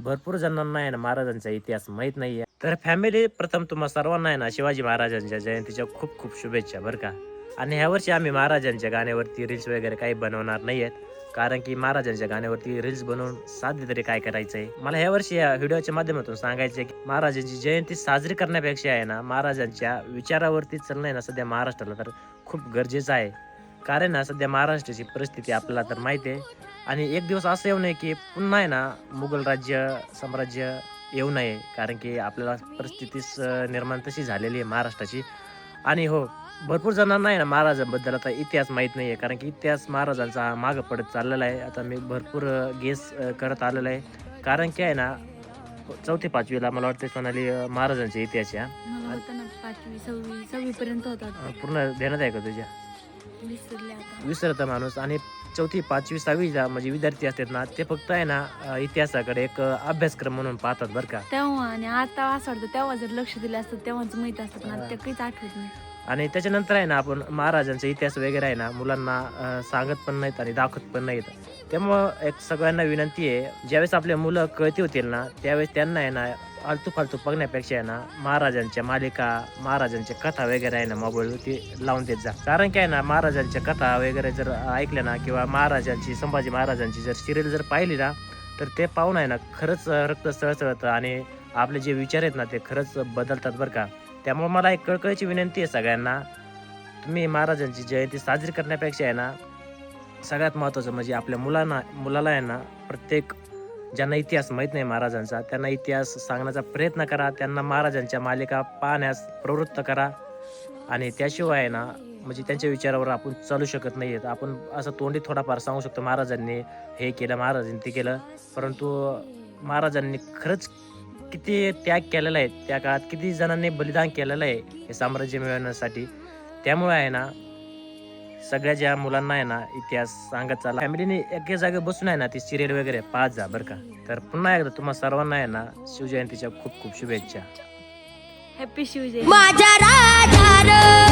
भरपूर जणांना आहे ना महाराजांचा इतिहास माहीत नाहीये. तर फॅमिली प्रथम तुम्हा सर्वांना आहे ना शिवाजी महाराजांच्या जयंतीच्या खूप खूप शुभेच्छा बरं का. आणि ह्या वर्षी आम्ही महाराजांच्या गाण्यावरती रील्स वगैरे काही बनवणार नाहीयेत. कारण की महाराजांच्या गाण्यावरती रील्स बनवून साध्य तरी काय करायचंय. मला ह्या वर्षी या व्हिडिओच्या माध्यमातून सांगायचंय की महाराजांची जयंती साजरी करण्यापेक्षा आहे ना महाराजांच्या विचारावरती चालणं आहे ना सध्या महाराष्ट्राला तर खूप गरजेचं आहे. कारण ना सध्या महाराष्ट्राची परिस्थिती आपल्याला तर माहिती आहे. आणि एक दिवस असं येऊ नये की पुन्हा आहे ना मुघल राज्य साम्राज्य येऊ नये. कारण की आपल्याला परिस्थितीच निर्माण तशी झालेली आहे महाराष्ट्राची. आणि हो, भरपूर जणांना आहे ना महाराजांबद्दल आता इतिहास माहीत नाही आहे. कारण की इतिहास महाराजांचा हा मागं पडत चाललेला आहे. आता मी भरपूर गेस करत आलेलो आहे. कारण की आहे ना 4थी-5वीला मला वाटतं सोनाली महाराजांचे इतिहास आहे मला हा. होतं ना 5वी 6वी पर्यंत होता पूर्ण ध्यानात आहे का तुझ्या? विसरले आता. विसरतं माणूस. आणि 4थी, 5वी, 6वीला म्हणजे विद्यार्थी असतात ना ते फक्त आहे ना इतिहासाकडे एक अभ्यासक्रम म्हणून पाहतात बरं का. तेव्हा आणि आता असं वाटतं तेव्हा जर लक्ष दिलं असतं तेव्हाच माहित असतं पण आता ते काहीच आठवत नाही. आणि त्याच्यानंतर आहे ना आपण महाराजांचा इतिहास वगैरे आहे ना मुलांना सांगत पण नाहीत आणि दाखवत पण नाहीत. त्यामुळं एक सगळ्यांना विनंती आहे ज्यावेळेस आपले मुलं कळती होतील ना त्यावेळेस त्यांना आहे ना आलतू फालतू बघण्यापेक्षा आहे ना महाराजांच्या मालिका महाराजांच्या कथा वगैरे आहे ना मोबाईलवरती लावून देत जा. कारण काय आहे ना महाराजांच्या कथा वगैरे जर ऐकल्या ना किंवा महाराजांची संभाजी महाराजांची जर सिरियल जर पाहिली ना तर ते पाहून आहे ना खरंच रक्त सळसळतं आणि आपले जे विचार आहेत ना ते खरंच बदलतात बरं का. त्यामुळे मला एक कळकळीची विनंती आहे सगळ्यांना, तुम्ही महाराजांची जयंती साजरी करण्यापेक्षा आहे ना सगळ्यात महत्त्वाचं म्हणजे आपल्या मुलाला आहे ना प्रत्येक ज्यांना इतिहास माहीत नाही महाराजांचा त्यांना इतिहास सांगण्याचा प्रयत्न करा. त्यांना महाराजांच्या मालिका पाहण्यास प्रवृत्त करा. आणि त्याशिवाय आहे ना म्हणजे त्यांच्या विचारावर आपण चालू शकत नाही आहेत. आपण असं तोंडी थोडाफार सांगू शकतो महाराजांनी हे केलं महाराजांनी ते केलं. परंतु महाराजांनी खरंच किती त्याग केलेला आहे. त्या काळात किती जणांनी बलिदान केलेलं आहे हे साम्राज्य मिळवण्यासाठी. त्यामुळे आहे ना सगळ्या ज्या मुलांना आहे ना इतिहास सांगत चाला. फॅमिलीने एके जागी बसून आहे ना ती सिरियल वगैरे पाहत जा बरं का. तर पुन्हा एकदा तुम्हा सर्वांना आहे ना शिवजयंतीच्या खूप खूप शुभेच्छा. हॅपी शिवजयंती. माझ्या राजा